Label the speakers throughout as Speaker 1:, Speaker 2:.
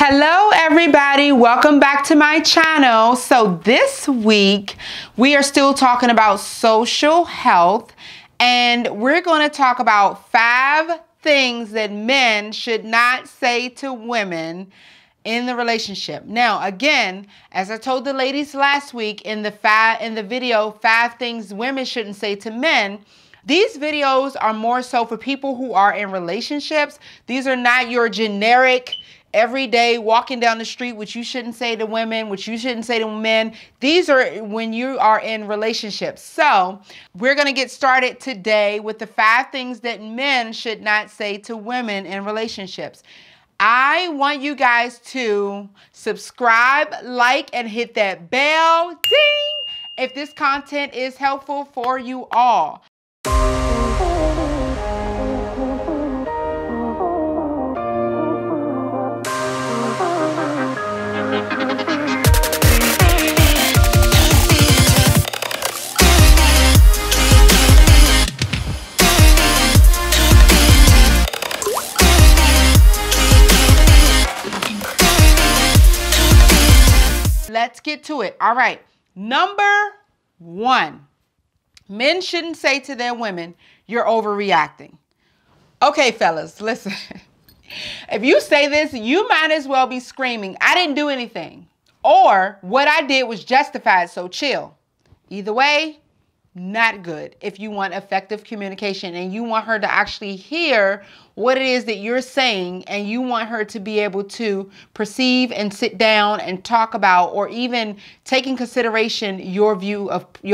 Speaker 1: Hello everybody, welcome back to my channel. So this week we are still talking about social health, and we're going to talk about 5 things that men should not say to women in the relationship. Now again, as I told the ladies last week in the video 5 things women shouldn't say to men, these videos are more so for people who are in relationships. These are not your generic every day walking down the street, which you shouldn't say to women, which you shouldn't say to men. These are when you are in relationships. So we're going to get started today with the 5 things that men should not say to women in relationships. I want you guys to subscribe, like, and hit that bell, ding, if this content is helpful for you all. Let's get to it. All right. Number 1, men shouldn't say to their women, "You're overreacting." Okay, fellas, listen. If you say this, you might as well be screaming, "I didn't do anything," or "What I did was justified, so chill." Either way, not good if you want effective communication and you want her to actually hear what it is that you're saying, and you want her to be able to perceive and sit down and talk about, or even take in consideration your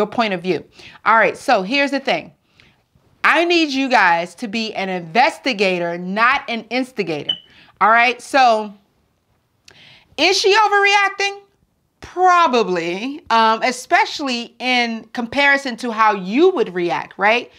Speaker 1: point of view. All right, so here's the thing. I need you guys to be an investigator, not an instigator. All right, so is she overreacting? Probably, especially in comparison to how you would react, right?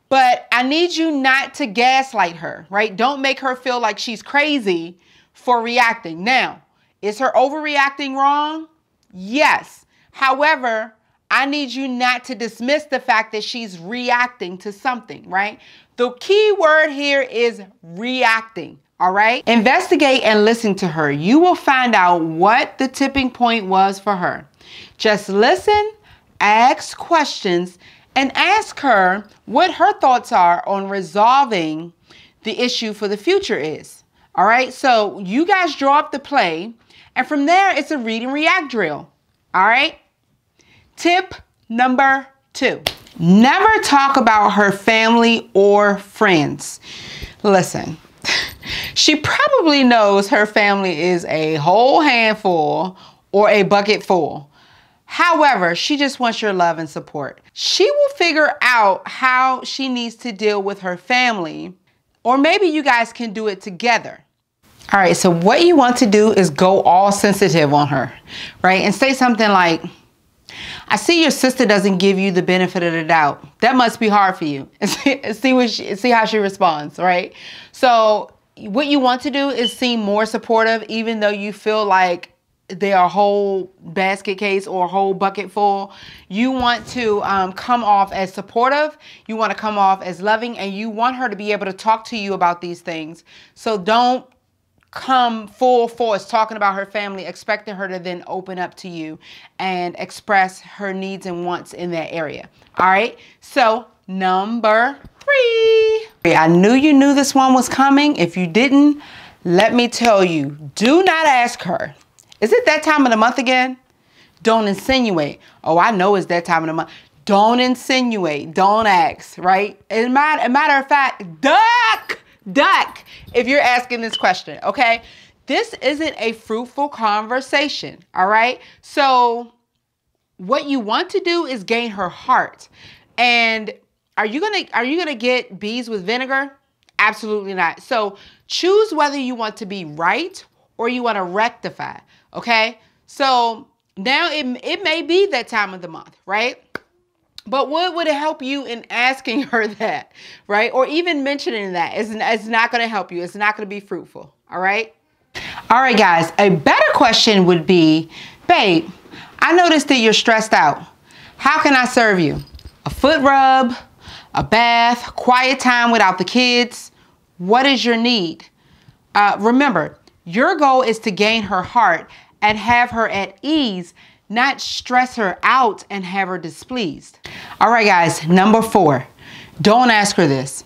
Speaker 1: But I need you not to gaslight her, right? Don't make her feel like she's crazy for reacting. Now, is her overreacting wrong? Yes. However, I need you not to dismiss the fact that she's reacting to something, right? The key word here is reacting. All right. Investigate and listen to her. You will find out what the tipping point was for her. Just listen, ask questions, and ask her what her thoughts are on resolving the issue for the future is. All right. So you guys draw up the play, and from there, it's a read and react drill. All right. Tip number 2, never talk about her family or friends. Listen. She probably knows her family is a whole handful or a bucket full. However, she just wants your love and support. She will figure out how she needs to deal with her family, or maybe you guys can do it together. All right, so what you want to do is go all sensitive on her, right? And say something like, "I see your sister doesn't give you the benefit of the doubt. That must be hard for you." And see how she responds, right? So what you want to do is seem more supportive, even though you feel like they are a whole basket case or a whole bucket full. You want to come off as supportive. You want to come off as loving, and you want her to be able to talk to you about these things. So don't come full force talking about her family, expecting her to then open up to you and express her needs and wants in that area. All right. So number 3. I knew you knew this one was coming. If you didn't, let me tell you, do not ask her, "Is it that time of the month again?" Don't insinuate. "Oh, I know it's that time of the month." Don't insinuate. Don't ask, right? As a matter of fact, duck if you're asking this question, okay? This isn't a fruitful conversation, all right? So what you want to do is gain her heart. And are you gonna get bees with vinegar? Absolutely not. So choose whether you want to be right or you want to rectify, okay? So now it may be that time of the month, right? But what would it help you in asking her that, right? Or even mentioning that? It's not going to help you. It's not going to be fruitful, all right? All right, guys, a better question would be, "Babe, I noticed that you're stressed out. How can I serve you? A foot rub, a bath, quiet time without the kids? What is your need?" Remember, Your goal is to gain her heart and have her at ease, not stress her out and have her displeased. All right, guys, number 4, don't ask her this.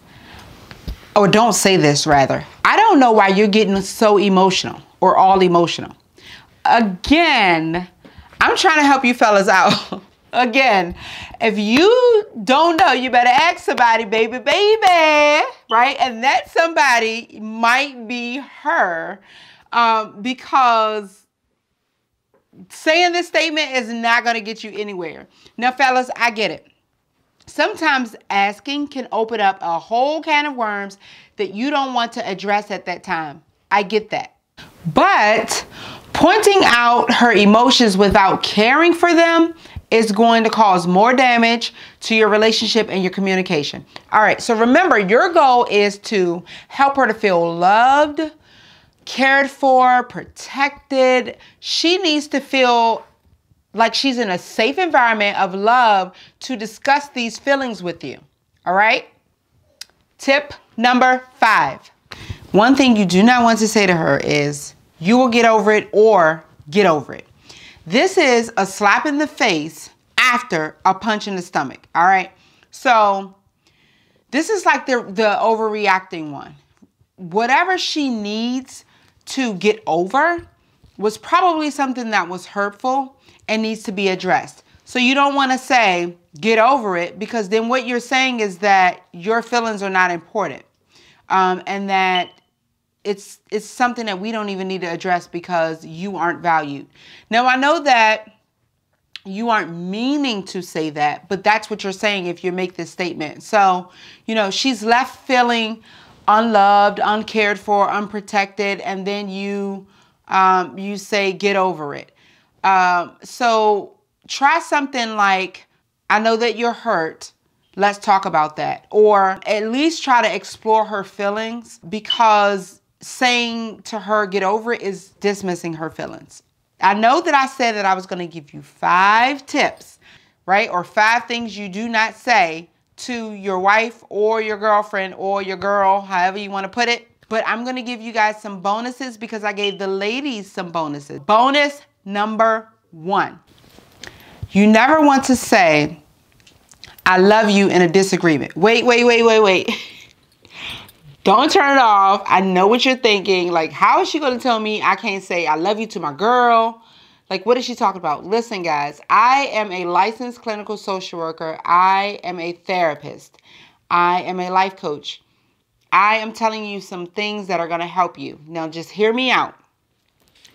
Speaker 1: Or don't say this, rather. I don't know why you're getting so emotional or all emotional. Again, I'm trying to help you fellas out. Again, if you don't know, you better ask somebody, baby, right? And that somebody might be her, because saying this statement is not going to get you anywhere. Now, fellas, I get it. Sometimes asking can open up a whole can of worms that you don't want to address at that time. I get that. But pointing out her emotions without caring for them is going to cause more damage to your relationship and your communication. All right, so remember, your goal is to help her to feel loved, cared for, protected. She needs to feel like she's in a safe environment of love to discuss these feelings with you. All right? Tip number 5. One thing you do not want to say to her is, you will get over it or get over it. This is a slap in the face after a punch in the stomach. All right? So this is like the overreacting one. Whatever she needs to get over was probably something that was hurtful and needs to be addressed. So you don't want to say, get over it, because then what you're saying is that your feelings are not important, and that it's something that we don't even need to address because you aren't valued. Now, I know that you aren't meaning to say that, but that's what you're saying if you make this statement. So, you know, she's left feeling unloved, uncared for, unprotected, and then you say, get over it. So try something like, I know that you're hurt. Let's talk about that. Or at least try to explore her feelings, because saying to her, get over it, is dismissing her feelings. I know that I said that I was going to give you 5 tips, right? Or 5 things you do not say to your wife or your girlfriend or your girl, however you want to put it. But I'm going to give you guys some bonuses because I gave the ladies some bonuses. Bonus number 1. You never want to say, I love you in a disagreement. Wait. Don't turn it off. I know what you're thinking. Like, how is she going to tell me I can't say I love you to my girl? Like, what is she talking about? Listen, guys, I am a licensed clinical social worker. I am a therapist. I am a life coach. I am telling you some things that are going to help you. Now, just hear me out.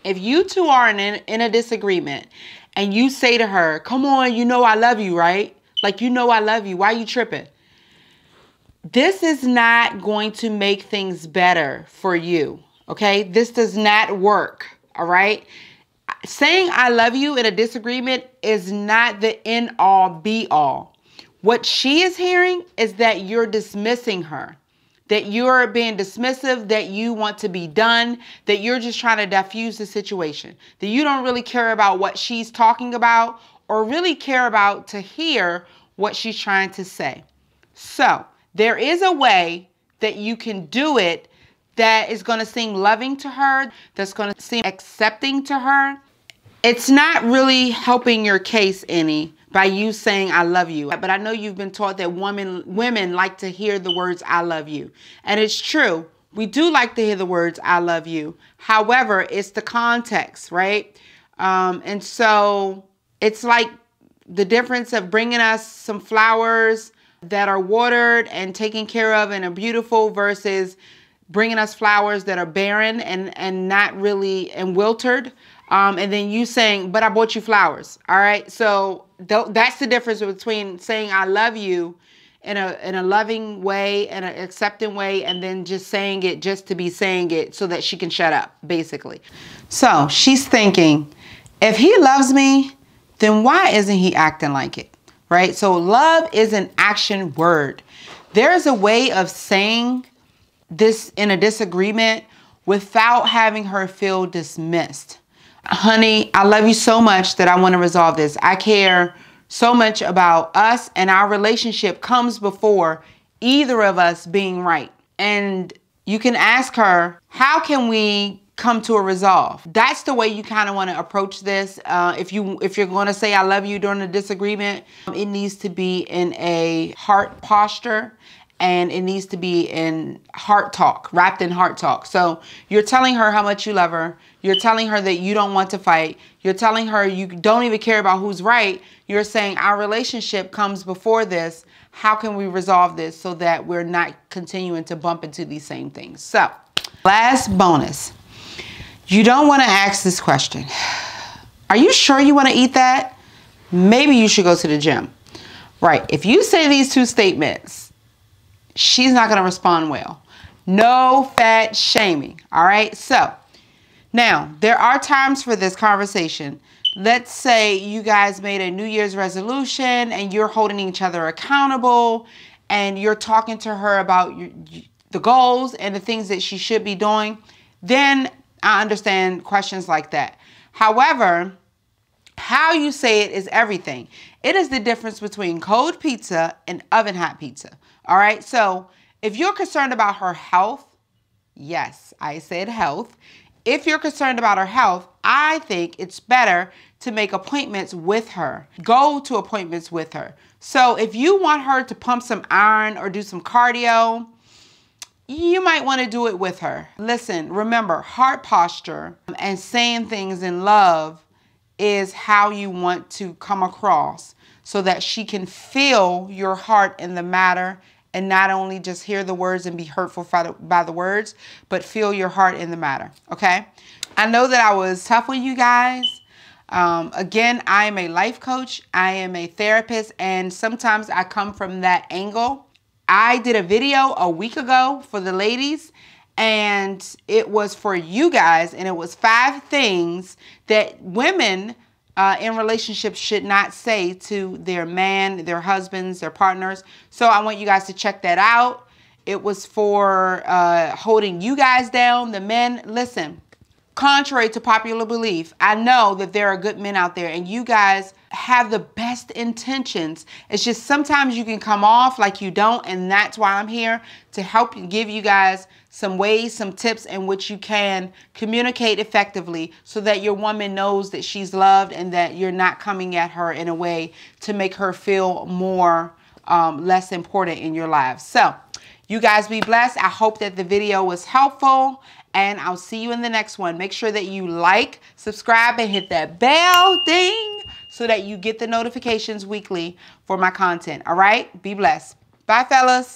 Speaker 1: If you two are in a disagreement and you say to her, come on, you know I love you, right? Like, you know I love you. Why are you tripping? This is not going to make things better for you, okay? This does not work, all right? Saying I love you in a disagreement is not the end-all, be-all. What she is hearing is that you're dismissing her, that you're being dismissive, that you want to be done, that you're just trying to diffuse the situation, that you don't really care about what she's talking about or really care about to hear what she's trying to say. So there is a way that you can do it that is going to seem loving to her, that's going to seem accepting to her. It's not really helping your case any by you saying I love you. But I know you've been taught that women like to hear the words I love you. And it's true. We do like to hear the words I love you. However, it's the context, right? And so it's like the difference of bringing us some flowers that are watered and taken care of and are beautiful versus bringing us flowers that are barren and not really, and wilted. And then you saying, but I bought you flowers. All right. So that's the difference between saying I love you in a loving way and an accepting way, and then just saying it just to be saying it so that she can shut up, basically. So she's thinking, if he loves me, then why isn't he acting like it? Right? So love is an action word. There's a way of saying this in a disagreement without having her feel dismissed. Honey, I love you so much that I want to resolve this. I care so much about us, and our relationship comes before either of us being right. And you can ask her, how can we come to a resolve. That's the way you kind of want to approach this. If you're going to say I love you during a disagreement, it needs to be in a heart posture, and it needs to be in heart talk, wrapped in heart talk. So you're telling her how much you love her. You're telling her that you don't want to fight. You're telling her you don't even care about who's right. You're saying our relationship comes before this. How can we resolve this so that we're not continuing to bump into these same things? So, last bonus. You don't want to ask this question. Are you sure you want to eat that? Maybe you should go to the gym. Right. If you say these two statements, she's not going to respond well. No fat shaming. All right. So now there are times for this conversation. Let's say you guys made a New Year's resolution and you're holding each other accountable and you're talking to her about the goals and the things that she should be doing. Then I understand questions like that. However, how you say it is everything. It is the difference between cold pizza and oven hot pizza. All right. So if you're concerned about her health, yes, I said health. If you're concerned about her health, I think it's better to make appointments with her. Go to appointments with her. So if you want her to pump some iron or do some cardio, you might want to do it with her. Listen, remember, heart posture and saying things in love is how you want to come across so that she can feel your heart in the matter and not only just hear the words and be hurtful by the words, but feel your heart in the matter, okay? I know that I was tough with you guys. Again, I am a life coach. I am a therapist, and sometimes I come from that angle. I did a video a week ago for the ladies, and it was for you guys, and it was 5 things that women in relationships should not say to their man, their husbands, their partners. So I want you guys to check that out. It was for holding you guys down, the men. Listen, contrary to popular belief, I know that there are good men out there and you guys have the best intentions. It's just sometimes you can come off like you don't, and that's why I'm here to help you, give you guys some ways, some tips in which you can communicate effectively so that your woman knows that she's loved and that you're not coming at her in a way to make her feel more less important in your lives. So you guys be blessed. I hope that the video was helpful, and I'll see you in the next one. Make sure that you like, subscribe, and hit that bell ding so that you get the notifications weekly for my content. All right? Be blessed. Bye, fellas.